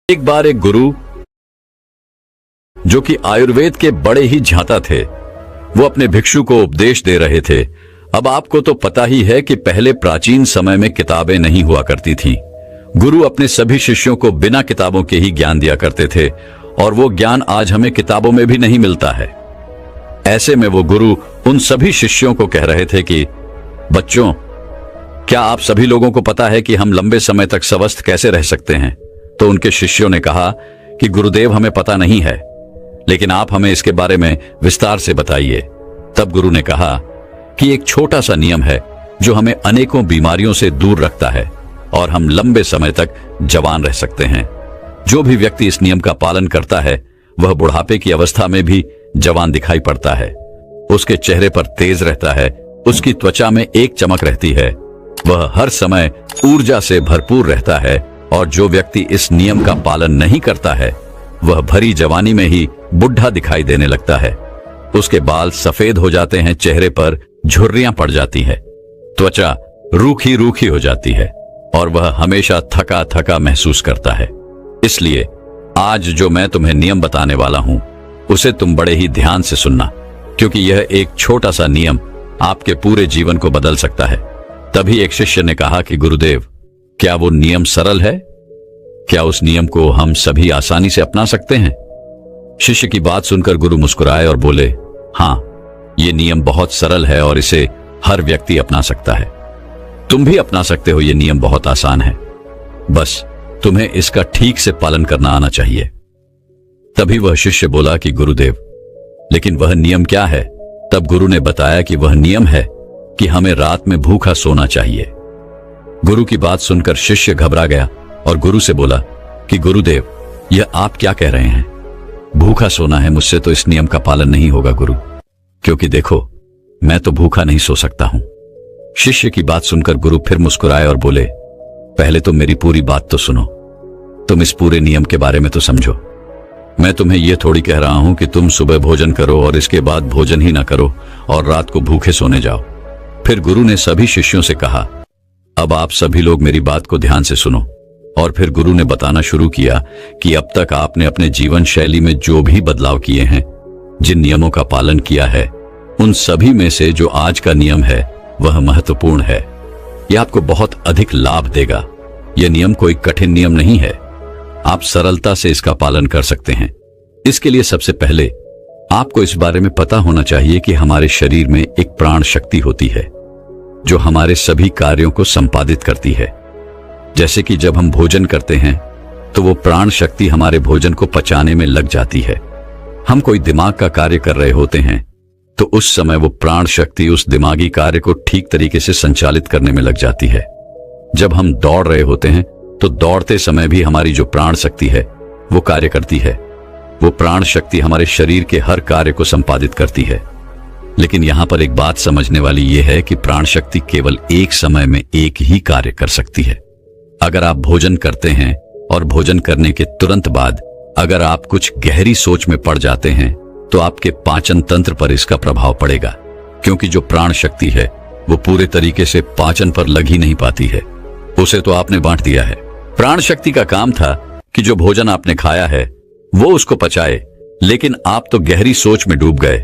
एक बार एक गुरु जो कि आयुर्वेद के बड़े ही झांता थे, वो अपने भिक्षु को उपदेश दे रहे थे। अब आपको तो पता ही है कि पहले प्राचीन समय में किताबें नहीं हुआ करती थीं। गुरु अपने सभी शिष्यों को बिना किताबों के ही ज्ञान दिया करते थे और वो ज्ञान आज हमें किताबों में भी नहीं मिलता है। ऐसे में वो गुरु उन सभी शिष्यों को कह रहे थे कि बच्चों, क्या आप सभी लोगों को पता है कि हम लंबे समय तक स्वस्थ कैसे रह सकते हैं? तो उनके शिष्यों ने कहा कि गुरुदेव, हमें पता नहीं है, लेकिन आप हमें इसके बारे में विस्तार से बताइए। तब गुरु ने कहा कि एक छोटा सा नियम है जो हमें अनेकों बीमारियों से दूर रखता है और हम लंबे समय तक जवान रह सकते हैं। जो भी व्यक्ति इस नियम का पालन करता है वह बुढ़ापे की अवस्था में भी जवान दिखाई पड़ता है। उसके चेहरे पर तेज रहता है, उसकी त्वचा में एक चमक रहती है, वह हर समय ऊर्जा से भरपूर रहता है। और जो व्यक्ति इस नियम का पालन नहीं करता है वह भरी जवानी में ही बुढ़ा दिखाई देने लगता है। उसके बाल सफेद हो जाते हैं, चेहरे पर झुर्रियां पड़ जाती है, त्वचा रूखी रूखी हो जाती है और वह हमेशा थका थका महसूस करता है। इसलिए आज जो मैं तुम्हें नियम बताने वाला हूं उसे तुम बड़े ही ध्यान से सुनना, क्योंकि यह एक छोटा सा नियम आपके पूरे जीवन को बदल सकता है। तभी एक शिष्य ने कहा कि गुरुदेव, क्या वो नियम सरल है? क्या उस नियम को हम सभी आसानी से अपना सकते हैं? शिष्य की बात सुनकर गुरु मुस्कुराए और बोले, हाँ, ये नियम बहुत सरल है और इसे हर व्यक्ति अपना सकता है। तुम भी अपना सकते हो। ये नियम बहुत आसान है, बस तुम्हें इसका ठीक से पालन करना आना चाहिए। तभी वह शिष्य बोला कि गुरुदेव, लेकिन वह नियम क्या है? तब गुरु ने बताया कि वह नियम है कि हमें रात में भूखा सोना चाहिए। गुरु की बात सुनकर शिष्य घबरा गया और गुरु से बोला कि गुरुदेव, यह आप क्या कह रहे हैं? भूखा सोना है, मुझसे तो इस नियम का पालन नहीं होगा गुरु, क्योंकि देखो, मैं तो भूखा नहीं सो सकता हूं। शिष्य की बात सुनकर गुरु फिर मुस्कुराए और बोले, पहले तो मेरी पूरी बात तो सुनो, तुम इस पूरे नियम के बारे में तो समझो। मैं तुम्हें यह थोड़ी कह रहा हूं कि तुम सुबह भोजन करो और इसके बाद भोजन ही ना करो और रात को भूखे सोने जाओ। फिर गुरु ने सभी शिष्यों से कहा, अब आप सभी लोग मेरी बात को ध्यान से सुनो। और फिर गुरु ने बताना शुरू किया कि अब तक आपने अपने जीवन शैली में जो भी बदलाव किए हैं, जिन नियमों का पालन किया है, उन सभी में से जो आज का नियम है वह महत्वपूर्ण है। यह आपको बहुत अधिक लाभ देगा। यह नियम कोई कठिन नियम नहीं है, आप सरलता से इसका पालन कर सकते हैं। इसके लिए सबसे पहले आपको इस बारे में पता होना चाहिए कि हमारे शरीर में एक प्राण शक्ति होती है जो हमारे सभी कार्यों को संपादित करती है। जैसे कि जब हम भोजन करते हैं तो वो प्राण शक्ति हमारे भोजन को पचाने में लग जाती है। हम कोई दिमाग का कार्य कर रहे होते हैं तो उस समय वो प्राण शक्ति उस दिमागी कार्य को ठीक तरीके से संचालित करने में लग जाती है। जब हम दौड़ रहे होते हैं तो दौड़ते समय भी हमारी जो प्राण शक्ति है वो कार्य करती है। वो प्राण शक्ति हमारे शरीर के हर कार्य को संपादित करती है। लेकिन यहां पर एक बात समझने वाली यह है कि प्राण शक्ति केवल एक समय में एक ही कार्य कर सकती है। अगर आप भोजन करते हैं और भोजन करने के तुरंत बाद अगर आप कुछ गहरी सोच में पड़ जाते हैं तो आपके पाचन तंत्र पर इसका प्रभाव पड़ेगा, क्योंकि जो प्राण शक्ति है वो पूरे तरीके से पाचन पर लग ही नहीं पाती है, उसे तो आपने बांट दिया है। प्राण शक्ति का काम था कि जो भोजन आपने खाया है वो उसको पचाए, लेकिन आप तो गहरी सोच में डूब गए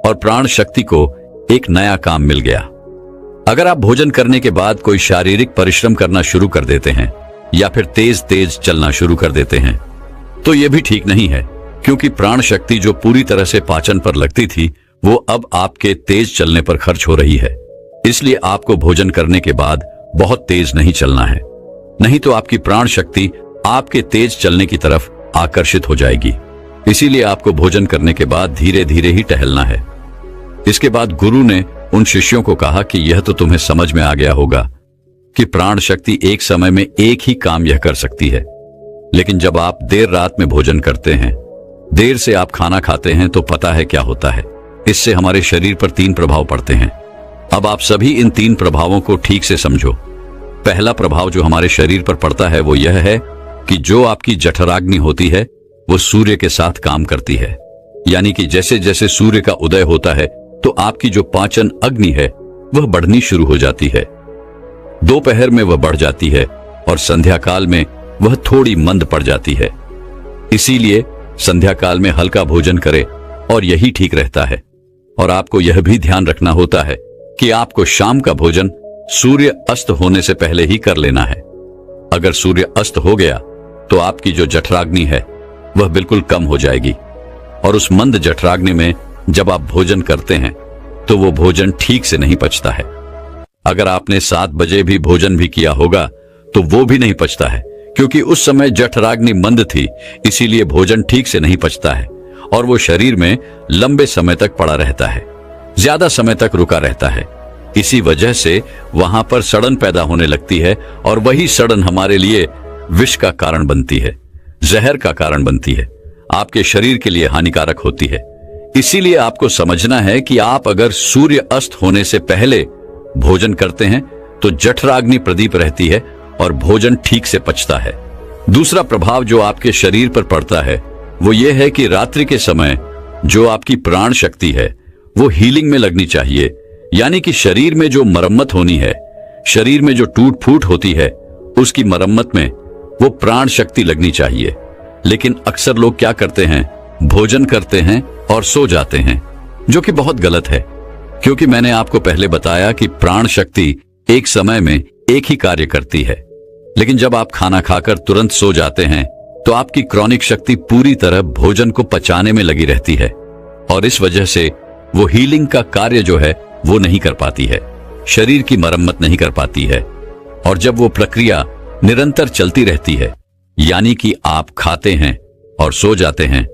और प्राण शक्ति को एक नया काम मिल गया। अगर आप भोजन करने के बाद कोई शारीरिक परिश्रम करना शुरू कर देते हैं या फिर तेज तेज चलना शुरू कर देते हैं तो यह भी ठीक नहीं है, क्योंकि प्राण शक्ति जो पूरी तरह से पाचन पर लगती थी वो अब आपके तेज चलने पर खर्च हो रही है। इसलिए आपको भोजन करने के बाद बहुत तेज नहीं चलना है, नहीं तो आपकी प्राण शक्ति आपके तेज चलने की तरफ आकर्षित हो जाएगी। इसीलिए आपको भोजन करने के बाद धीरे धीरे ही टहलना है। इसके बाद गुरु ने उन शिष्यों को कहा कि यह तो तुम्हें समझ में आ गया होगा कि प्राण शक्ति एक समय में एक ही काम यह कर सकती है। लेकिन जब आप देर रात में भोजन करते हैं, देर से आप खाना खाते हैं, तो पता है क्या होता है? इससे हमारे शरीर पर 3 प्रभाव पड़ते हैं। अब आप सभी इन 3 प्रभावों को ठीक से समझो। पहला प्रभाव जो हमारे शरीर पर पड़ता है वो यह है कि जो आपकी जठराग्नि होती है वो सूर्य के साथ काम करती है। यानी कि जैसे जैसे सूर्य का उदय होता है तो आपकी जो पाचन अग्नि है वह बढ़नी शुरू हो जाती है। दोपहर में वह बढ़ जाती है और संध्या काल में वह थोड़ी मंद पड़ जाती है। इसीलिए संध्या काल में हल्का भोजन करें और यही ठीक रहता है। और आपको यह भी ध्यान रखना होता है कि आपको शाम का भोजन सूर्य अस्त होने से पहले ही कर लेना है। अगर सूर्य अस्त हो गया तो आपकी जो जठराग्नि है वह बिल्कुल कम हो जाएगी, और उस मंद जठराग्नि में जब आप भोजन करते हैं तो वो भोजन ठीक से नहीं पचता है। अगर आपने 7 बजे भी भोजन भी किया होगा तो वो भी नहीं पचता है, क्योंकि उस समय जठराग्नि मंद थी, इसीलिए भोजन ठीक से नहीं पचता है और वो शरीर में लंबे समय तक पड़ा रहता है, ज्यादा समय तक रुका रहता है। इसी वजह से वहां पर सड़न पैदा होने लगती है, और वही सड़न हमारे लिए विष का कारण बनती है, जहर का कारण बनती है, आपके शरीर के लिए हानिकारक होती है। इसीलिए आपको समझना है कि आप अगर सूर्य अस्त होने से पहले भोजन करते हैं तो जठराग्नि प्रदीप रहती है और भोजन ठीक से पचता है। दूसरा प्रभाव जो आपके शरीर पर पड़ता है वो ये है कि रात्रि के समय जो आपकी प्राण शक्ति है वो हीलिंग में लगनी चाहिए, यानी कि शरीर में जो मरम्मत होनी है, शरीर में जो टूट फूट होती है, उसकी मरम्मत में वो प्राण शक्ति लगनी चाहिए। लेकिन अक्सर लोग क्या करते हैं, भोजन करते हैं और सो जाते हैं, जो कि बहुत गलत है, क्योंकि मैंने आपको पहले बताया कि प्राण शक्ति एक समय में एक ही कार्य करती है। लेकिन जब आप खाना खाकर तुरंत सो जाते हैं तो आपकी क्रॉनिक शक्ति पूरी तरह भोजन को पचाने में लगी रहती है, और इस वजह से वो हीलिंग का कार्य जो है वो नहीं कर पाती है, शरीर की मरम्मत नहीं कर पाती है। और जब वो प्रक्रिया निरंतर चलती रहती है, यानी कि आप खाते हैं और सो जाते हैं,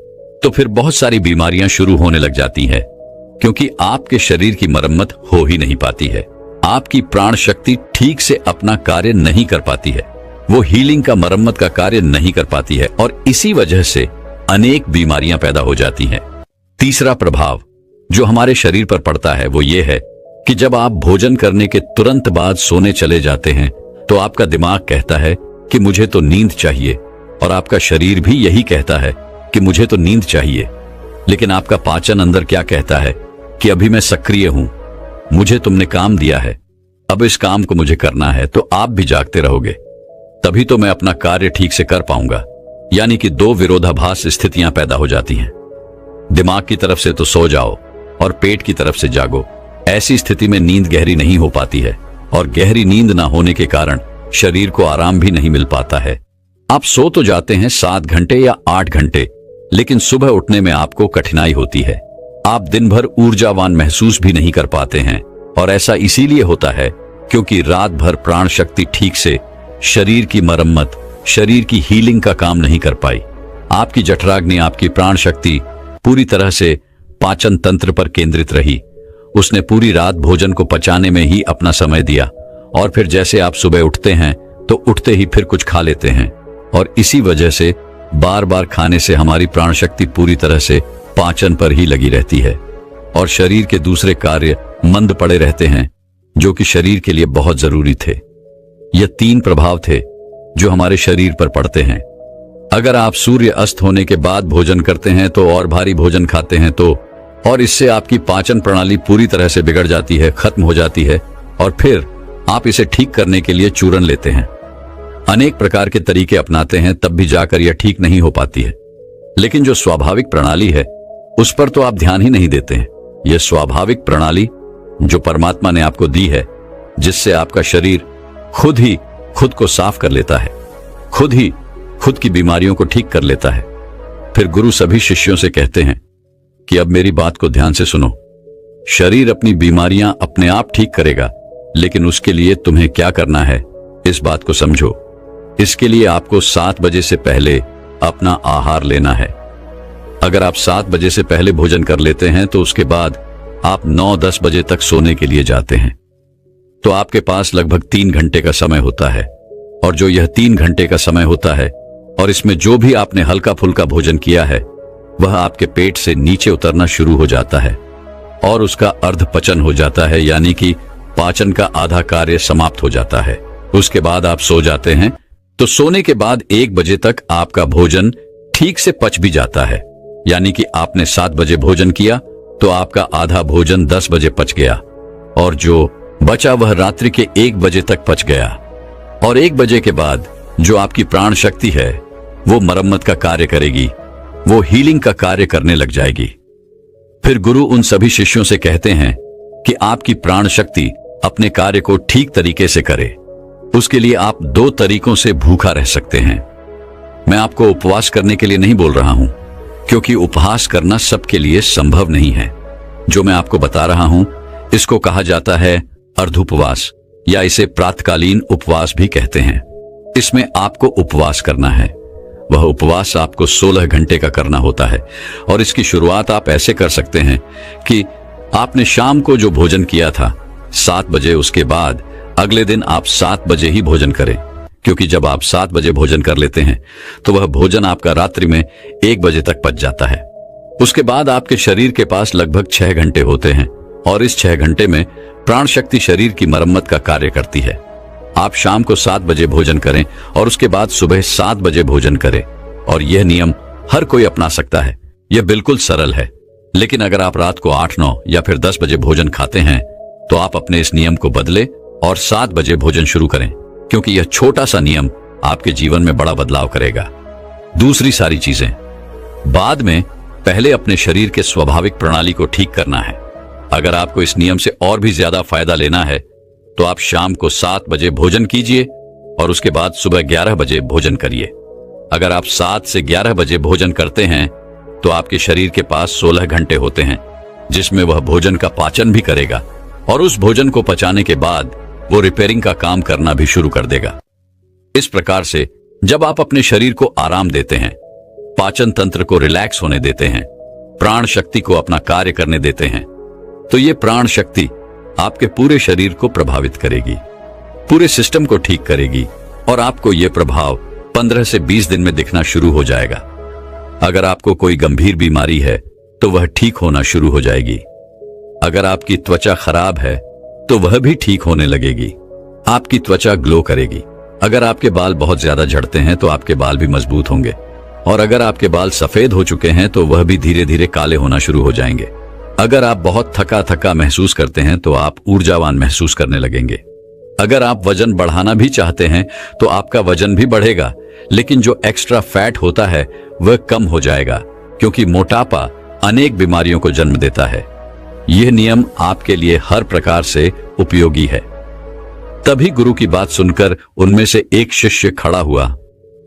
तो फिर बहुत सारी बीमारियां शुरू होने लग जाती हैं, क्योंकि आपके शरीर की मरम्मत हो ही नहीं पाती है। आपकी प्राण शक्ति ठीक से अपना कार्य नहीं कर पाती है, वो हीलिंग का मरम्मत का कार्य नहीं कर पाती है, और इसी वजह से अनेक बीमारियां पैदा हो जाती हैं। तीसरा प्रभाव जो हमारे शरीर पर पड़ता है वो ये है कि जब आप भोजन करने के तुरंत बाद सोने चले जाते हैं तो आपका दिमाग कहता है कि मुझे तो नींद चाहिए, और आपका शरीर भी यही कहता है कि मुझे तो नींद चाहिए। लेकिन आपका पाचन अंदर क्या कहता है कि अभी मैं सक्रिय हूं, मुझे तुमने काम दिया है, अब इस काम को मुझे करना है, तो आप भी जागते रहोगे, तभी तो मैं अपना कार्य ठीक से कर पाऊंगा। यानी कि 2 विरोधाभास स्थितियां पैदा हो जाती हैं। दिमाग की तरफ से तो सो जाओ और पेट की तरफ से जागो। ऐसी स्थिति में नींद गहरी नहीं हो पाती है, और गहरी नींद ना होने के कारण शरीर को आराम भी नहीं मिल पाता है। आप सो तो जाते हैं 7 घंटे या 8 घंटे, लेकिन सुबह उठने में आपको कठिनाई होती है। आप दिन भर ऊर्जावान महसूस भी नहीं कर पाते हैं, और ऐसा इसीलिए होता है क्योंकि रात भर प्राण शक्ति ठीक से शरीर की मरम्मत, शरीर की हीलिंग का काम नहीं कर पाई। आपकी जठराग्नि, आपकी प्राण शक्ति पूरी तरह से पाचन तंत्र पर केंद्रित रही। उसने पूरी रात भोजन को पचाने में ही अपना समय दिया, और फिर जैसे आप सुबह उठते हैं तो उठते ही फिर कुछ खा लेते हैं, और इसी वजह से बार बार खाने से हमारी प्राण शक्ति पूरी तरह से पाचन पर ही लगी रहती है, और शरीर के दूसरे कार्य मंद पड़े रहते हैं जो कि शरीर के लिए बहुत जरूरी थे। ये 3 प्रभाव थे जो हमारे शरीर पर पड़ते हैं। अगर आप सूर्य अस्त होने के बाद भोजन करते हैं तो और भारी भोजन खाते हैं तो, और इससे आपकी पाचन प्रणाली पूरी तरह से बिगड़ जाती है, खत्म हो जाती है, और फिर आप इसे ठीक करने के लिए चूरन लेते हैं, अनेक प्रकार के तरीके अपनाते हैं, तब भी जाकर यह ठीक नहीं हो पाती है। लेकिन जो स्वाभाविक प्रणाली है उस पर तो आप ध्यान ही नहीं देते हैं। यह स्वाभाविक प्रणाली जो परमात्मा ने आपको दी है, जिससे आपका शरीर खुद ही खुद को साफ कर लेता है, खुद ही खुद की बीमारियों को ठीक कर लेता है। फिर गुरु सभी शिष्यों से कहते हैं कि अब मेरी बात को ध्यान से सुनो, शरीर अपनी बीमारियां अपने आप ठीक करेगा, लेकिन उसके लिए तुम्हें क्या करना है इस बात को समझो। इसके लिए आपको 7 बजे से पहले अपना आहार लेना है। अगर आप 7 बजे से पहले भोजन कर लेते हैं तो उसके बाद आप 9-10 बजे तक सोने के लिए जाते हैं, तो आपके पास लगभग 3 घंटे का समय होता है। और जो यह 3 घंटे का समय होता है, और इसमें जो भी आपने हल्का फुल्का भोजन किया है वह आपके पेट से नीचे उतरना शुरू हो जाता है, और उसका अर्ध पचन हो जाता है, यानी कि पाचन का आधा कार्य समाप्त हो जाता है। उसके बाद आप सो जाते हैं, तो सोने के बाद 1 बजे तक आपका भोजन ठीक से पच भी जाता है, यानी कि आपने 7 बजे भोजन किया तो आपका आधा भोजन 10 बजे पच गया, और जो बचा वह रात्रि के 1 बजे तक पच गया। और 1 बजे के बाद जो आपकी प्राण शक्ति है वो मरम्मत का कार्य करेगी, वो हीलिंग का कार्य करने लग जाएगी। फिर गुरु उन सभी शिष्यों से कहते हैं कि आपकी प्राण शक्ति अपने कार्य को ठीक तरीके से करे। उसके लिए आप 2 तरीकों से भूखा रह सकते हैं। मैं आपको उपवास करने के लिए नहीं बोल रहा हूं, क्योंकि उपवास करना सबके लिए संभव नहीं है। जो मैं आपको बता रहा हूं इसको कहा जाता है अर्धोपवास, या इसे प्रातकालीन उपवास भी कहते हैं। इसमें आपको उपवास करना है। वह उपवास आपको 16 घंटे का करना होता है, और इसकी शुरुआत आप ऐसे कर सकते हैं कि आपने शाम को जो भोजन किया था 7 बजे, उसके बाद अगले दिन आप 7 बजे ही भोजन करें, क्योंकि जब आप 7 बजे भोजन कर लेते हैं तो वह भोजन आपका रात्रि में 1 बजे तक पच जाता है। उसके बाद आपके शरीर के पास लगभग 6 घंटे होते हैं, और इस 6 घंटे में प्राण शक्ति शरीर की मरम्मत का कार्य करती है। आप शाम को 7 बजे भोजन करें और उसके बाद सुबह 7 बजे भोजन करें, और यह नियम हर कोई अपना सकता है। यह बिल्कुल सरल है। लेकिन अगर आप रात को 8, 9 या फिर 10 बजे भोजन खाते हैं तो आप अपने इस नियम को बदलें और 7 बजे भोजन शुरू करें, क्योंकि यह छोटा सा नियम आपके जीवन में बड़ा बदलाव करेगा। दूसरी सारी चीजें बाद में, पहले अपने शरीर के स्वाभाविक प्रणाली को ठीक करना है। अगर आपको इस नियम से और भी ज्यादा फायदा लेना है तो आप शाम को 7 बजे भोजन कीजिए और उसके बाद सुबह 11 बजे भोजन करिए। अगर आप 7 से 11 बजे भोजन करते हैं तो आपके शरीर के पास 16 घंटे होते हैं, जिसमें वह भोजन का पाचन भी करेगा, और उस भोजन को पचाने के बाद वो रिपेयरिंग का काम करना भी शुरू कर देगा। इस प्रकार से जब आप अपने शरीर को आराम देते हैं, पाचन तंत्र को रिलैक्स होने देते हैं, प्राण शक्ति को अपना कार्य करने देते हैं, तो ये प्राण शक्ति आपके पूरे शरीर को प्रभावित करेगी, पूरे सिस्टम को ठीक करेगी, और आपको यह प्रभाव 15 से 20 दिन में दिखना शुरू हो जाएगा। अगर आपको कोई गंभीर बीमारी है तो वह ठीक होना शुरू हो जाएगी। अगर आपकी त्वचा खराब है तो वह भी ठीक होने लगेगी। आपकी त्वचा ग्लो करेगी। अगर आपके बाल बहुत ज्यादा झड़ते हैं तो आपके बाल भी मजबूत होंगे, और अगर आपके बाल सफेद हो चुके हैं तो वह भी धीरे धीरे काले होना शुरू हो जाएंगे। अगर आप बहुत थका थका महसूस करते हैं तो आप ऊर्जावान महसूस करने लगेंगे। अगर आप वजन बढ़ाना भी चाहते हैं तो आपका वजन भी बढ़ेगा, लेकिन जो एक्स्ट्रा फैट होता है वह कम हो जाएगा, क्योंकि मोटापा अनेक बीमारियों को जन्म देता है। यह नियम आपके लिए हर प्रकार से उपयोगी है। तभी गुरु की बात सुनकर उनमें से एक शिष्य खड़ा हुआ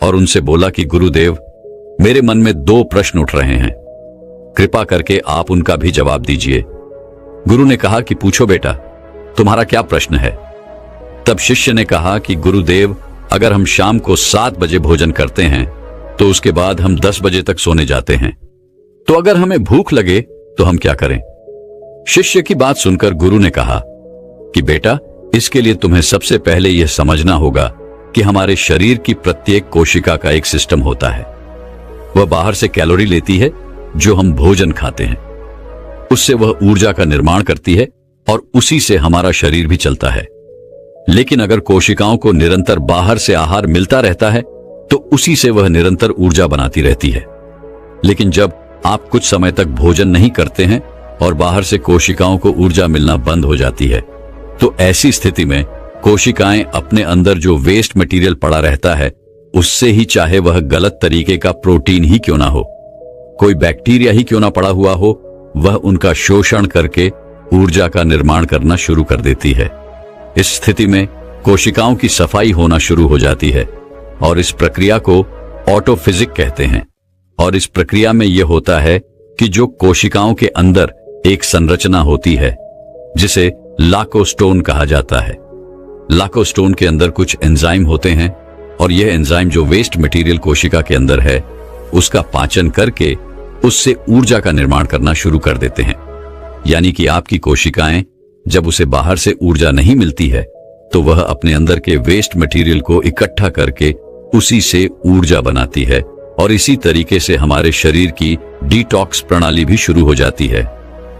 और उनसे बोला कि गुरुदेव, मेरे मन में 2 प्रश्न उठ रहे हैं, कृपा करके आप उनका भी जवाब दीजिए। गुरु ने कहा कि पूछो बेटा, तुम्हारा क्या प्रश्न है? तब शिष्य ने कहा कि गुरुदेव, अगर हम शाम को 7 बजे भोजन करते हैं तो उसके बाद हम 10 बजे तक सोने जाते हैं, तो अगर हमें भूख लगे तो हम क्या करें? शिष्य की बात सुनकर गुरु ने कहा कि बेटा, इसके लिए तुम्हें सबसे पहले यह समझना होगा कि हमारे शरीर की प्रत्येक कोशिका का एक सिस्टम होता है। वह बाहर से कैलोरी लेती है जो हम भोजन खाते हैं, उससे वह ऊर्जा का निर्माण करती है और उसी से हमारा शरीर भी चलता है। लेकिन अगर कोशिकाओं को निरंतर बाहर से आहार मिलता रहता है तो उसी से वह निरंतर ऊर्जा बनाती रहती है। लेकिन जब आप कुछ समय तक भोजन नहीं करते हैं और बाहर से कोशिकाओं को ऊर्जा मिलना बंद हो जाती है, तो ऐसी स्थिति में कोशिकाएं अपने अंदर जो वेस्ट मटेरियल पड़ा रहता है उससे ही, चाहे वह गलत तरीके का प्रोटीन ही क्यों ना हो, कोई बैक्टीरिया ही क्यों ना पड़ा हुआ हो, वह उनका शोषण करके ऊर्जा का निर्माण करना शुरू कर देती है। इस स्थिति में कोशिकाओं की सफाई होना शुरू हो जाती है, और इस प्रक्रिया को ऑटोफिजिक कहते हैं। और इस प्रक्रिया में यह होता है कि जो कोशिकाओं के अंदर एक संरचना होती है जिसे लाकोस्टोन कहा जाता है। लाकोस्टोन के अंदर कुछ एंजाइम होते हैं, और यह एंजाइम जो वेस्ट मटेरियल कोशिका के अंदर है उसका पाचन करके उससे ऊर्जा का निर्माण करना शुरू कर देते हैं। यानी कि आपकी कोशिकाएं जब उसे बाहर से ऊर्जा नहीं मिलती है तो वह अपने अंदर के वेस्ट मटेरियल को इकट्ठा करके उसी से ऊर्जा बनाती है, और इसी तरीके से हमारे शरीर की डिटॉक्स प्रणाली भी शुरू हो जाती है।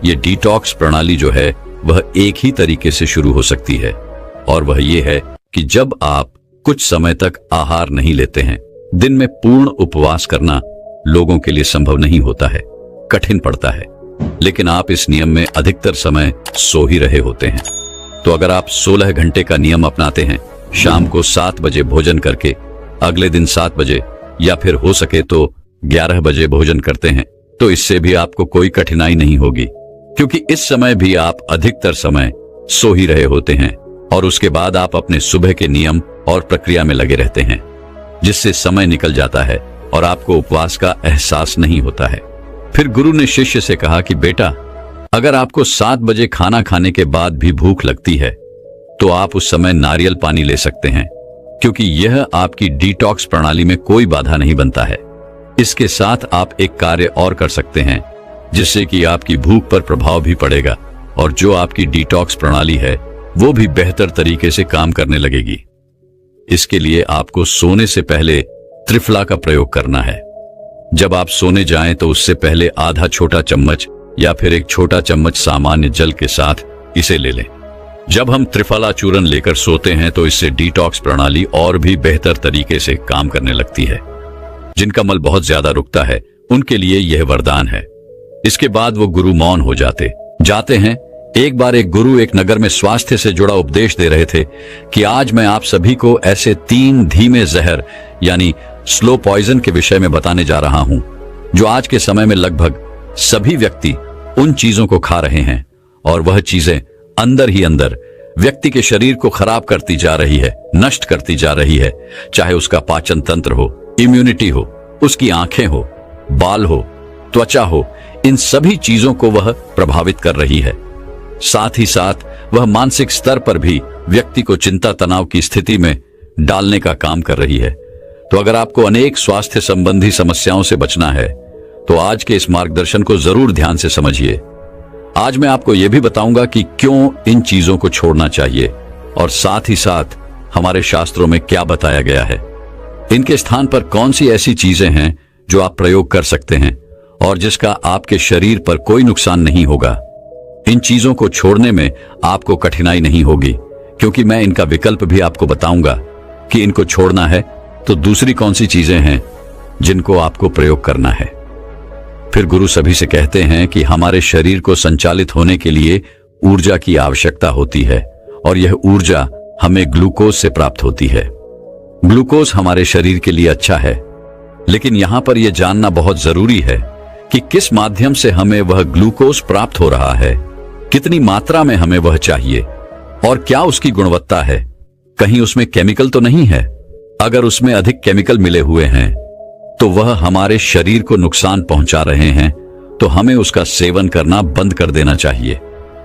यह डिटॉक्स प्रणाली जो है वह एक ही तरीके से शुरू हो सकती है, और वह यह है कि जब आप कुछ समय तक आहार नहीं लेते हैं। दिन में पूर्ण उपवास करना लोगों के लिए संभव नहीं होता है, कठिन पड़ता है, लेकिन आप इस नियम में अधिकतर समय सो ही रहे होते हैं। तो अगर आप 16 घंटे का नियम अपनाते हैं, शाम को 7 बजे भोजन करके अगले दिन 7 बजे या फिर हो सके तो 11 बजे भोजन करते हैं तो इससे भी आपको कोई कठिनाई नहीं होगी, क्योंकि इस समय भी आप अधिकतर समय सो ही रहे होते हैं और उसके बाद आप अपने सुबह के नियम और प्रक्रिया में लगे रहते हैं, जिससे समय निकल जाता है और आपको उपवास का एहसास नहीं होता है। फिर गुरु ने शिष्य से कहा कि बेटा, अगर आपको 7 बजे खाना खाने के बाद भी भूख लगती है तो आप उस समय नारियल पानी ले सकते हैं, क्योंकि यह आपकी डिटॉक्स प्रणाली में कोई बाधा नहीं बनता है। इसके साथ आप एक कार्य और कर सकते हैं जिससे कि आपकी भूख पर प्रभाव भी पड़ेगा और जो आपकी डिटॉक्स प्रणाली है वो भी बेहतर तरीके से काम करने लगेगी। इसके लिए आपको सोने से पहले त्रिफला का प्रयोग करना है। जब आप सोने जाएं तो उससे पहले आधा छोटा चम्मच या फिर एक छोटा चम्मच सामान्य जल के साथ इसे ले लें। जब हम त्रिफला चूर्ण लेकर सोते हैं तो इससे डिटॉक्स प्रणाली और भी बेहतर तरीके से काम करने लगती है। जिनका मल बहुत ज्यादा रुकता है उनके लिए यह वरदान है। इसके बाद वो गुरु मौन हो जाते हैं। एक बार एक गुरु एक नगर में स्वास्थ्य से जुड़ा उपदेश दे रहे थे कि आज मैं आप सभी को ऐसे 3 धीमे जहर यानी स्लो पॉइजन के विषय में बताने जा रहा हूं, जो आज के समय में लगभग सभी व्यक्ति उन चीजों को खा रहे हैं और वह चीजें अंदर ही अंदर व्यक्ति के शरीर को खराब करती जा रही है, नष्ट करती जा रही है। चाहे उसका पाचन तंत्र हो, इम्यूनिटी हो, उसकी आंखें हो, बाल हो, त्वचा हो, इन सभी चीजों को वह प्रभावित कर रही है। साथ ही साथ वह मानसिक स्तर पर भी व्यक्ति को चिंता तनाव की स्थिति में डालने का काम कर रही है। तो अगर आपको अनेक स्वास्थ्य संबंधी समस्याओं से बचना है तो आज के इस मार्गदर्शन को जरूर ध्यान से समझिए। आज मैं आपको यह भी बताऊंगा कि क्यों इन चीजों को छोड़ना चाहिए और साथ ही साथ हमारे शास्त्रों में क्या बताया गया है। इनके स्थान पर कौन सी ऐसी चीजें हैं जो आप प्रयोग कर सकते हैं और जिसका आपके शरीर पर कोई नुकसान नहीं होगा। इन चीजों को छोड़ने में आपको कठिनाई नहीं होगी, क्योंकि मैं इनका विकल्प भी आपको बताऊंगा कि इनको छोड़ना है तो दूसरी कौन सी चीजें हैं जिनको आपको प्रयोग करना है। फिर गुरु सभी से कहते हैं कि हमारे शरीर को संचालित होने के लिए ऊर्जा की आवश्यकता होती है और यह ऊर्जा हमें ग्लूकोज से प्राप्त होती है। ग्लूकोज हमारे शरीर के लिए अच्छा है, लेकिन यहां पर यह जानना बहुत जरूरी है कि किस माध्यम से हमें वह ग्लूकोज प्राप्त हो रहा है, कितनी मात्रा में हमें वह चाहिए और क्या उसकी गुणवत्ता है। कहीं उसमें केमिकल तो नहीं है। अगर उसमें अधिक केमिकल मिले हुए हैं तो वह हमारे शरीर को नुकसान पहुंचा रहे हैं, तो हमें उसका सेवन करना बंद कर देना चाहिए।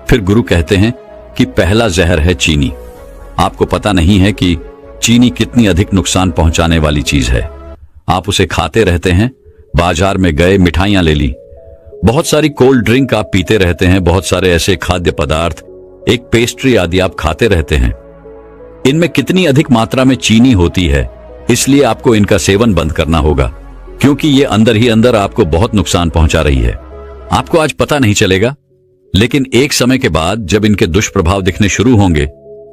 फिर गुरु कहते हैं कि पहला जहर है चीनी। आपको पता नहीं है कि चीनी कितनी अधिक नुकसान पहुंचाने वाली चीज है। आप उसे खाते रहते हैं, बाजार में गए मिठाइयां ले ली, बहुत सारी कोल्ड ड्रिंक आप पीते रहते हैं, बहुत सारे ऐसे खाद्य पदार्थ, एक पेस्ट्री आदि आप खाते रहते हैं। इनमें कितनी अधिक मात्रा में चीनी होती है, इसलिए आपको इनका सेवन बंद करना होगा, क्योंकि ये अंदर ही अंदर आपको बहुत नुकसान पहुंचा रही है। आपको आज पता नहीं चलेगा, लेकिन एक समय के बाद जब इनके दुष्प्रभाव दिखने शुरू होंगे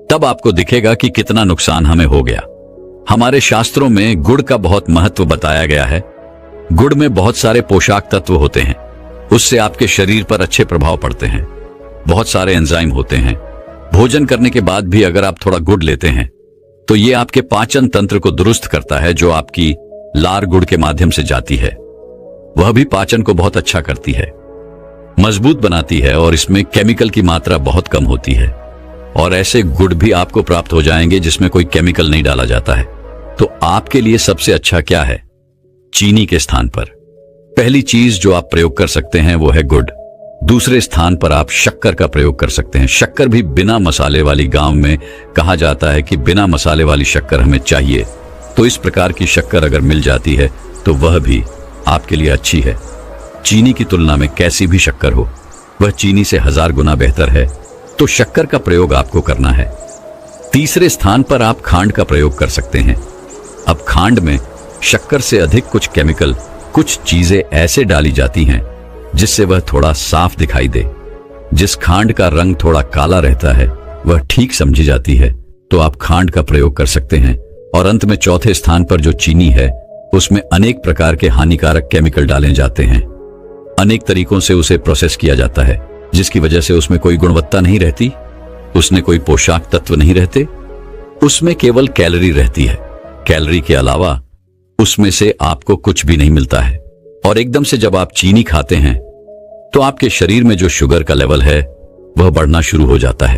तब आपको दिखेगा कि कितना नुकसान हमें हो गया। हमारे शास्त्रों में गुड़ का बहुत महत्व बताया गया है। गुड़ में बहुत सारे पोषक तत्व होते हैं, उससे आपके शरीर पर अच्छे प्रभाव पड़ते हैं। बहुत सारे एंजाइम होते हैं। भोजन करने के बाद भी अगर आप थोड़ा गुड़ लेते हैं तो ये आपके पाचन तंत्र को दुरुस्त करता है, जो आपकी लार गुड़ के माध्यम से जाती है। वह भी पाचन को बहुत अच्छा करती है, मजबूत बनाती है और इसमें केमिकल की मात्रा बहुत कम होती है। और ऐसे गुड़ भी आपको प्राप्त हो जाएंगे जिसमें कोई केमिकल नहीं डाला जाता है। तो आपके लिए सबसे अच्छा क्या है? चीनी के स्थान पर पहली चीज जो आप प्रयोग कर सकते हैं वो है गुड़। दूसरे स्थान पर आप शक्कर का प्रयोग कर सकते हैं। शक्कर भी बिना मसाले वाली, गांव में कहा जाता है कि बिना मसाले वाली शक्कर हमें चाहिए, तो इस प्रकार की शक्कर अगर मिल जाती है तो वह भी आपके लिए अच्छी है। चीनी की तुलना में कैसी भी शक्कर हो, वह चीनी से 1000 गुना बेहतर है, तो शक्कर का प्रयोग आपको करना है। तीसरे स्थान पर आप खांड का प्रयोग कर सकते हैं। अब खांड में शक्कर से अधिक कुछ केमिकल, कुछ चीजें ऐसे डाली जाती हैं जिससे वह थोड़ा साफ दिखाई दे। जिस खांड का रंग थोड़ा काला रहता है वह ठीक समझी जाती है, तो आप खांड का प्रयोग कर सकते हैं। और अंत में चौथे स्थान पर जो चीनी है, उसमें अनेक प्रकार के हानिकारक केमिकल डाले जाते हैं। अनेक तरीकों से उसे प्रोसेस किया जाता है, जिसकी वजह से उसमें कोई गुणवत्ता नहीं रहती, उसमें कोई पोषक तत्व नहीं रहते, उसमें केवल कैलोरी रहती है। कैलोरी के अलावा उसमें से आपको कुछ भी नहीं मिलता है। और एकदम से जब आप चीनी खाते हैं तो आपके शरीर में जो शुगर का लेवल है वह बढ़ना शुरू हो जाता है।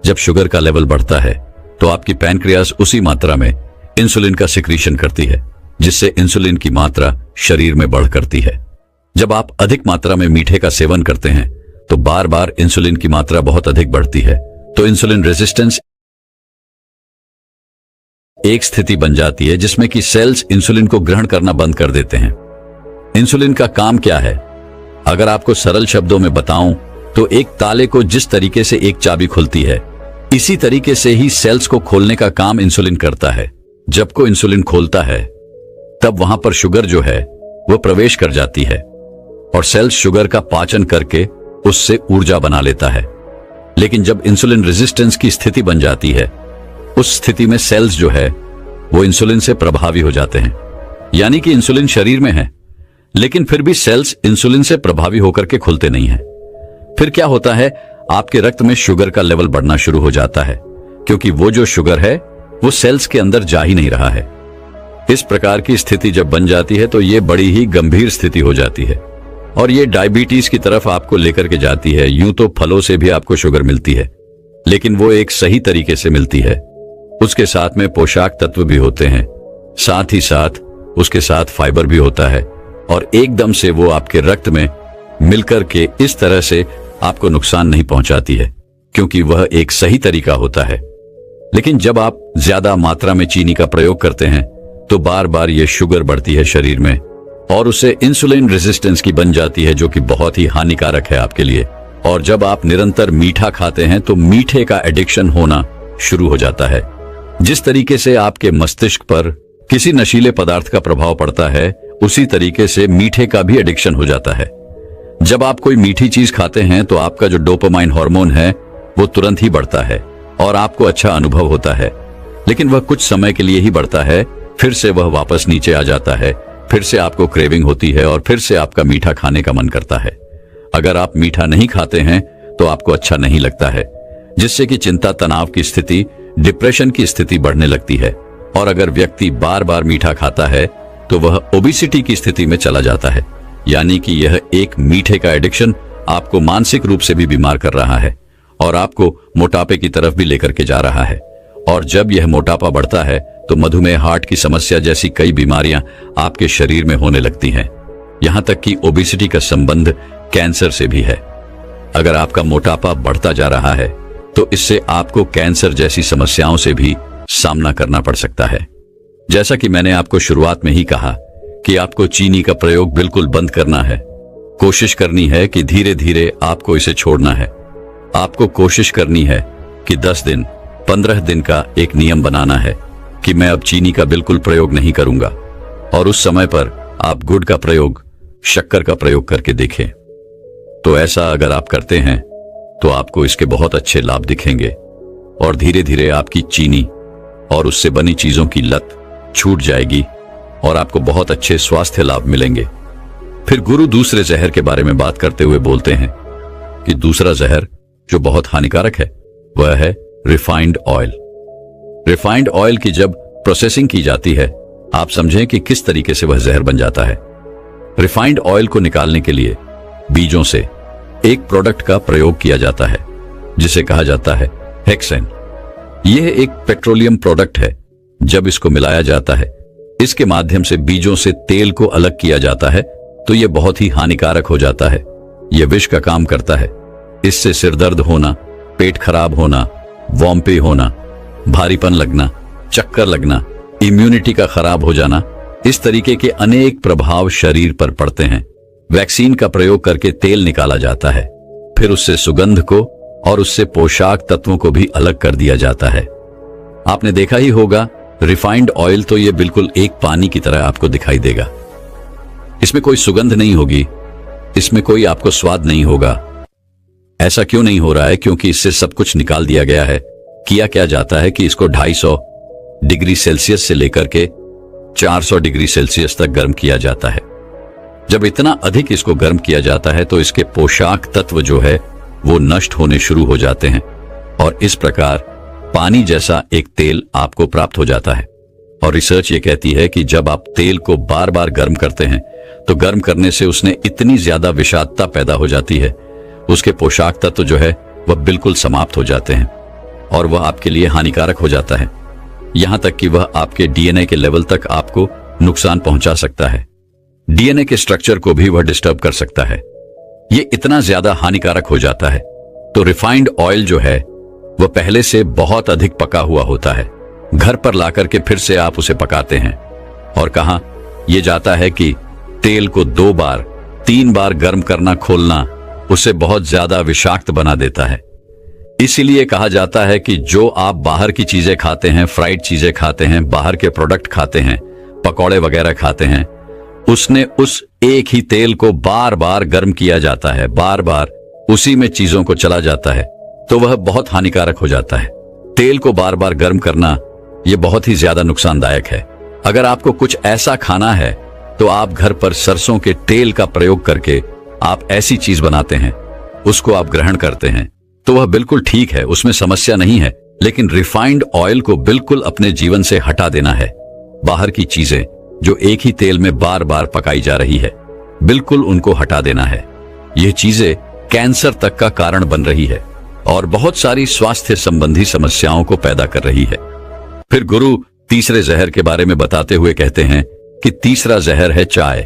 जब शुगर का लेवल बढ़ता है तो आपकी पैनक्रियास उसी मात्रा में इंसुलिन का सिक्रीशन करती है, जिससे इंसुलिन की मात्रा शरीर में बढ़ करती है। जब आप अधिक मात्रा में मीठे का सेवन करते हैं तो बार बार इंसुलिन की मात्रा बहुत अधिक बढ़ती है, तो इंसुलिन रेजिस्टेंस एक स्थिति बन जाती है जिसमें कि सेल्स इंसुलिन को ग्रहण करना बंद कर देते हैं। इंसुलिन का काम क्या है? अगर आपको सरल शब्दों में बताऊं तो एक ताले को जिस तरीके से एक चाबी खुलती है, इसी तरीके से ही सेल्स को खोलने का काम इंसुलिन करता है। जब को इंसुलिन खोलता है तब वहां पर शुगर जो है वह प्रवेश कर जाती है और सेल्स शुगर का पाचन करके उससे ऊर्जा बना लेता है। लेकिन जब इंसुलिन रेजिस्टेंस की स्थिति बन जाती है, उस स्थिति में सेल्स जो है वो इंसुलिन से प्रभावी हो जाते हैं। यानी कि इंसुलिन शरीर में है लेकिन फिर भी सेल्स इंसुलिन से प्रभावी होकर के खुलते नहीं हैं। फिर क्या होता है, आपके रक्त में शुगर का लेवल बढ़ना शुरू हो जाता है, क्योंकि वो जो शुगर है वो सेल्स के अंदर जा ही नहीं रहा है। इस प्रकार की स्थिति जब बन जाती है तो ये बड़ी ही गंभीर स्थिति हो जाती है और ये डायबिटीज की तरफ आपको लेकर के जाती है। यूं तो फलों से भी आपको शुगर मिलती है, लेकिन वो एक सही तरीके से मिलती है। उसके साथ में पोषक तत्व भी होते हैं, साथ ही साथ उसके साथ फाइबर भी होता है और एकदम से वो आपके रक्त में मिलकर के इस तरह से आपको नुकसान नहीं पहुंचाती है, क्योंकि वह एक सही तरीका होता है। लेकिन जब आप ज्यादा मात्रा में चीनी का प्रयोग करते हैं तो बार बार ये शुगर बढ़ती है शरीर में और उससे इंसुलिन रेजिस्टेंस की बन जाती है, जो कि बहुत ही हानिकारक है आपके लिए। और जब आप निरंतर मीठा खाते हैं तो मीठे का एडिक्शन होना शुरू हो जाता है। जिस तरीके से आपके मस्तिष्क पर किसी नशीले पदार्थ का प्रभाव पड़ता है, उसी तरीके से मीठे का भी एडिक्शन हो जाता है। जब आप कोई मीठी चीज खाते हैं तो आपका जो डोपामाइन हार्मोन है वो तुरंत ही बढ़ता है और आपको अच्छा अनुभव होता है, लेकिन वह कुछ समय के लिए ही बढ़ता है, फिर से वह वापस नीचे आ जाता है। फिर से आपको क्रेविंग होती है और फिर से आपका मीठा खाने का मन करता है। अगर आप मीठा नहीं खाते हैं तो आपको अच्छा नहीं लगता है, जिससे कि चिंता, तनाव की स्थिति, डिप्रेशन की स्थिति बढ़ने लगती है। और अगर व्यक्ति बार बार मीठा खाता है तो वह ओबेसिटी की स्थिति में चला जाता है। यानी कि यह एक मीठे का एडिक्शन आपको मानसिक रूप से भी बीमार कर रहा है और आपको मोटापे की तरफ भी लेकर के जा रहा है। और जब यह मोटापा बढ़ता है तो मधुमेह, हार्ट की समस्या जैसी कई बीमारियां आपके शरीर में होने लगती हैं। यहां तक कि ओबेसिटी का संबंध कैंसर से भी है। अगर आपका मोटापा बढ़ता जा रहा है तो इससे आपको कैंसर जैसी समस्याओं से भी सामना करना पड़ सकता है। जैसा कि मैंने आपको शुरुआत में ही कहा कि आपको चीनी का प्रयोग बिल्कुल बंद करना है। कोशिश करनी है कि धीरे धीरे आपको इसे छोड़ना है। आपको कोशिश करनी है कि 10 दिन, 15 दिन का एक नियम बनाना है कि मैं अब चीनी का बिल्कुल प्रयोग नहीं करूंगा, और उस समय पर आप गुड़ का प्रयोग, शक्कर का प्रयोग करके देखें। तो ऐसा अगर आप करते हैं तो आपको इसके बहुत अच्छे लाभ दिखेंगे और धीरे धीरे आपकी चीनी और उससे बनी चीजों की लत छूट जाएगी और आपको बहुत अच्छे स्वास्थ्य लाभ मिलेंगे। फिर गुरु दूसरे जहर के बारे में बात करते हुए बोलते हैं कि दूसरा जहर जो बहुत हानिकारक है वह है रिफाइंड ऑयल। रिफाइंड ऑयल की जब प्रोसेसिंग की जाती है, आप समझें कि किस तरीके से वह जहर बन जाता है। रिफाइंड ऑयल को निकालने के लिए बीजों से एक प्रोडक्ट का प्रयोग किया जाता है जिसे कहा जाता है हेक्सेन। यह एक पेट्रोलियम प्रोडक्ट है। जब इसको मिलाया जाता है, इसके माध्यम से बीजों से तेल को अलग किया जाता है, तो यह बहुत ही हानिकारक हो जाता है। यह विष का काम करता है। इससे सिरदर्द होना, पेट खराब होना, वॉम्पे होना, भारीपन लगना, चक्कर लगना, इम्यूनिटी का खराब हो जाना, इस तरीके के अनेक प्रभाव शरीर पर पड़ते हैं। वैक्सीन का प्रयोग करके तेल निकाला जाता है, फिर उससे सुगंध को और उससे पोषक तत्वों को भी अलग कर दिया जाता है। आपने देखा ही होगा, रिफाइंड ऑयल तो ये बिल्कुल एक पानी की तरह आपको दिखाई देगा। इसमें कोई सुगंध नहीं होगी, इसमें कोई आपको स्वाद नहीं होगा। ऐसा क्यों नहीं हो रहा है? क्योंकि इससे सब कुछ निकाल दिया गया है। किया क्या जाता है कि इसको 250 डिग्री सेल्सियस से लेकर के 400 डिग्री सेल्सियस तक गर्म किया जाता है। जब इतना अधिक इसको गर्म किया जाता है तो इसके पोषक तत्व जो है वो नष्ट होने शुरू हो जाते हैं और इस प्रकार पानी जैसा एक तेल आपको प्राप्त हो जाता है। और रिसर्च ये कहती है कि जब आप तेल को बार बार गर्म करते हैं तो गर्म करने से उसने इतनी ज्यादा विषाक्तता पैदा हो जाती है, उसके पोषक तत्व जो है वह बिल्कुल समाप्त हो जाते हैं और वह आपके लिए हानिकारक हो जाता है। यहां तक कि वह आपके डीएनए के लेवल तक आपको नुकसान पहुंचा सकता है। डीएनए के स्ट्रक्चर को भी वह डिस्टर्ब कर सकता है। यह इतना ज्यादा हानिकारक हो जाता है। तो रिफाइंड ऑयल जो है वह पहले से बहुत अधिक पका हुआ होता है। घर पर लाकर के फिर से आप उसे पकाते हैं और कहा यह जाता है कि तेल को 2 बार 3 बार गर्म करना खोलना उसे बहुत ज्यादा विषाक्त बना देता है। इसीलिए कहा जाता है कि जो आप बाहर की चीजें खाते हैं, फ्राइड चीजें खाते हैं, बाहर के प्रोडक्ट खाते हैं, पकौड़े वगैरह खाते हैं, उसने उस एक ही तेल को बार बार गर्म किया जाता है, बार बार उसी में चीजों को चला जाता है, तो वह बहुत हानिकारक हो जाता है। तेल को बार बार गर्म करना यह बहुत ही ज्यादा नुकसानदायक है। अगर आपको कुछ ऐसा खाना है तो आप घर पर सरसों के तेल का प्रयोग करके आप ऐसी चीज बनाते हैं, उसको आप ग्रहण करते हैं, तो वह बिल्कुल ठीक है, उसमें समस्या नहीं है। लेकिन रिफाइंड ऑयल को बिल्कुल अपने जीवन से हटा देना है। बाहर की चीजें जो एक ही तेल में बार बार पकाई जा रही है, बिल्कुल उनको हटा देना है। यह चीजें कैंसर तक का कारण बन रही है और बहुत सारी स्वास्थ्य संबंधी समस्याओं को पैदा कर रही है। फिर गुरु तीसरे जहर के बारे में बताते हुए कहते हैं कि तीसरा जहर है चाय।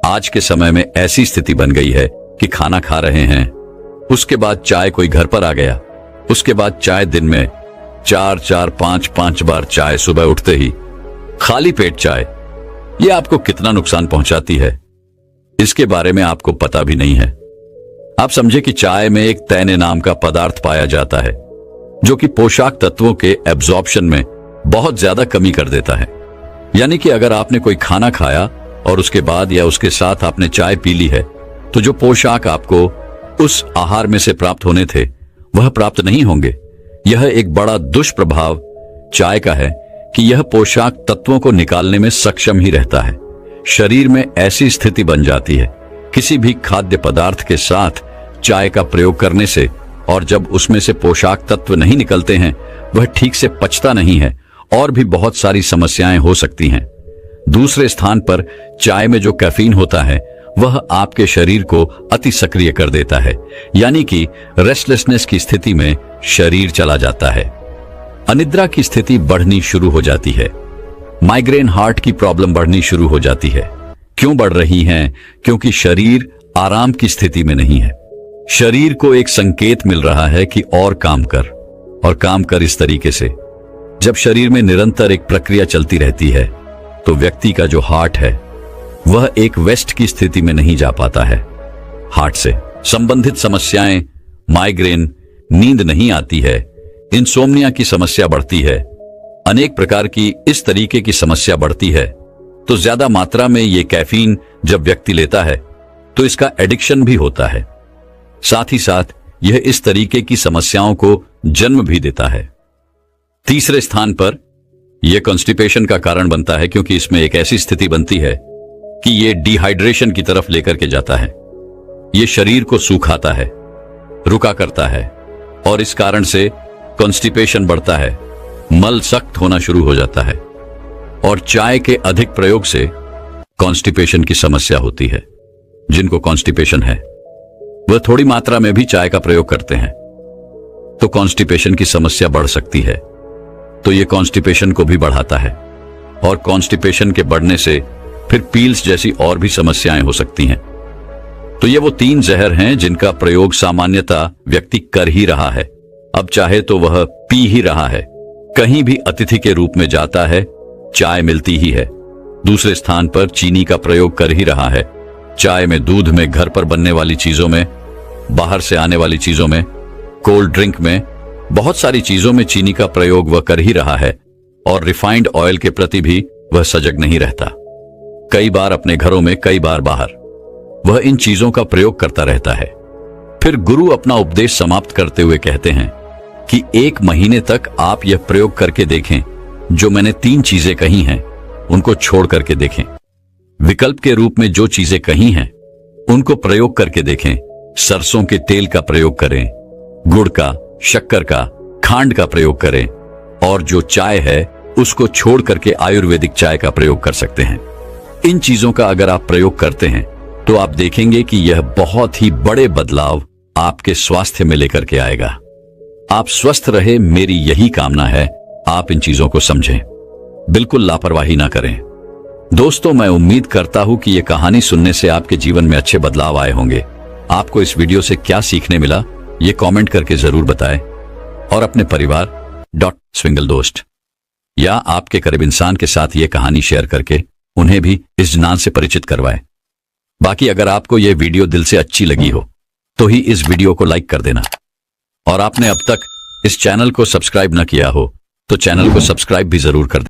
आज के समय में ऐसी स्थिति बन गई है कि खाना खा रहे हैं, उसके बाद चाय कोई घर पर आ गया, उसके बाद चाय दिन में 4-4, 5-5 बार चाय, सुबह उठते ही खाली पेट चाय। यह आपको कितना नुकसान पहुंचाती है इसके बारे में आपको पता भी नहीं है। आप समझे कि चाय में एक तैने नाम का पदार्थ पाया जाता है जो कि पोषक तत्वों के एब्जॉर्प्शन में बहुत ज्यादा कमी कर देता है। यानी कि अगर आपने कोई खाना खाया और उसके बाद या उसके साथ आपने चाय पी ली है, तो जो पोषक आपको उस आहार में से प्राप्त होने थे वह प्राप्त नहीं होंगे। यह एक बड़ा दुष्प्रभाव चाय का है कि यह पोषक तत्वों को निकालने में सक्षम ही रहता है। शरीर में ऐसी स्थिति बन जाती है किसी भी खाद्य पदार्थ के साथ चाय का प्रयोग करने से, और जब उसमें से पोषक तत्व नहीं निकलते हैं वह ठीक से पचता नहीं है और भी बहुत सारी समस्याएं हो सकती हैं। दूसरे स्थान पर चाय में जो कैफीन होता है वह आपके शरीर को अति सक्रिय कर देता है, यानी कि रेस्टलेसनेस की स्थिति में शरीर चला जाता है। अनिद्रा की स्थिति बढ़नी शुरू हो जाती है। माइग्रेन, हार्ट की प्रॉब्लम बढ़नी शुरू हो जाती है। क्यों बढ़ रही हैं? क्योंकि शरीर आराम की स्थिति में नहीं है। शरीर को एक संकेत मिल रहा है कि और काम कर, और काम कर इस तरीके से। जब शरीर में निरंतर एक प्रक्रिया चलती रहती है तो व्यक्ति का जो हार्ट है वह एक वेस्ट की स्थिति में नहीं जा पाता है। हार्ट से संबंधित समस्याएं, माइग्रेन, नींद नहीं आती है, इंसोम्निया की समस्या बढ़ती है, अनेक प्रकार की इस तरीके की समस्या बढ़ती है। तो ज्यादा मात्रा में ये कैफीन जब व्यक्ति लेता है तो इसका एडिक्शन भी होता है। साथ ही साथ यह इस तरीके की समस्याओं को जन्म भी देता है। तीसरे स्थान पर यह कॉन्स्टिपेशन का कारण बनता है, क्योंकि इसमें एक ऐसी स्थिति बनती है कि यह डिहाइड्रेशन की तरफ लेकर के जाता है। यह शरीर को सुखाता है, रुका करता है, और इस कारण से कॉन्स्टिपेशन बढ़ता है, मल सख्त होना शुरू हो जाता है। और चाय के अधिक प्रयोग से कॉन्स्टिपेशन की समस्या होती है। जिनको कॉन्स्टिपेशन है वह थोड़ी मात्रा में भी चाय का प्रयोग करते हैं तो कॉन्स्टिपेशन की समस्या बढ़ सकती है। तो यह कॉन्स्टिपेशन को भी बढ़ाता है, और कॉन्स्टिपेशन के बढ़ने से फिर पील्स जैसी और भी समस्याएं हो सकती हैं। तो ये वो 3 जहर हैं जिनका प्रयोग सामान्यतः व्यक्ति कर ही रहा है। अब चाहे तो वह पी ही रहा है। कहीं भी अतिथि के रूप में जाता है, चाय मिलती ही है। दूसरे स्थान पर चीनी का प्रयोग कर ही रहा है। चाय में, दूध में, घर पर बनने वाली चीजों में, बाहर से आने वाली चीजों में, कोल्ड ड्रिंक में, बहुत सारी चीजों में चीनी का प्रयोग वह कर ही रहा है। और रिफाइंड ऑयल के प्रति भी वह सजग नहीं रहता। कई बार अपने घरों में, कई बार बाहर वह इन चीजों का प्रयोग करता रहता है। फिर गुरु अपना उपदेश समाप्त करते हुए कहते हैं कि 1 महीने तक आप यह प्रयोग करके देखें। जो मैंने 3 चीजें कही हैं उनको छोड़ करके देखें। विकल्प के रूप में जो चीजें कही हैं उनको प्रयोग करके देखें। सरसों के तेल का प्रयोग करें, गुड़ का, शक्कर का, खांड का प्रयोग करें, और जो चाय है उसको छोड़ करके आयुर्वेदिक चाय का प्रयोग कर सकते हैं। इन चीजों का अगर आप प्रयोग करते हैं तो आप देखेंगे कि यह बहुत ही बड़े बदलाव आपके स्वास्थ्य में लेकर के आएगा। आप स्वस्थ रहे, मेरी यही कामना है। आप इन चीजों को समझें, बिल्कुल लापरवाही ना करें। दोस्तों, मैं उम्मीद करता हूं कि यह कहानी सुनने से आपके जीवन में अच्छे बदलाव आए होंगे। आपको इस वीडियो से क्या सीखने मिला, ये कमेंट करके जरूर बताएं और अपने परिवार स्विंगल दोस्त या आपके करीब इंसान के साथ ये कहानी शेयर करके उन्हें भी इस ज्ञान से परिचित करवाएं। बाकी अगर आपको यह वीडियो दिल से अच्छी लगी हो तो ही इस वीडियो को लाइक कर देना, और आपने अब तक इस चैनल को सब्सक्राइब न किया हो तो चैनल को सब्सक्राइब भी जरूर कर देना।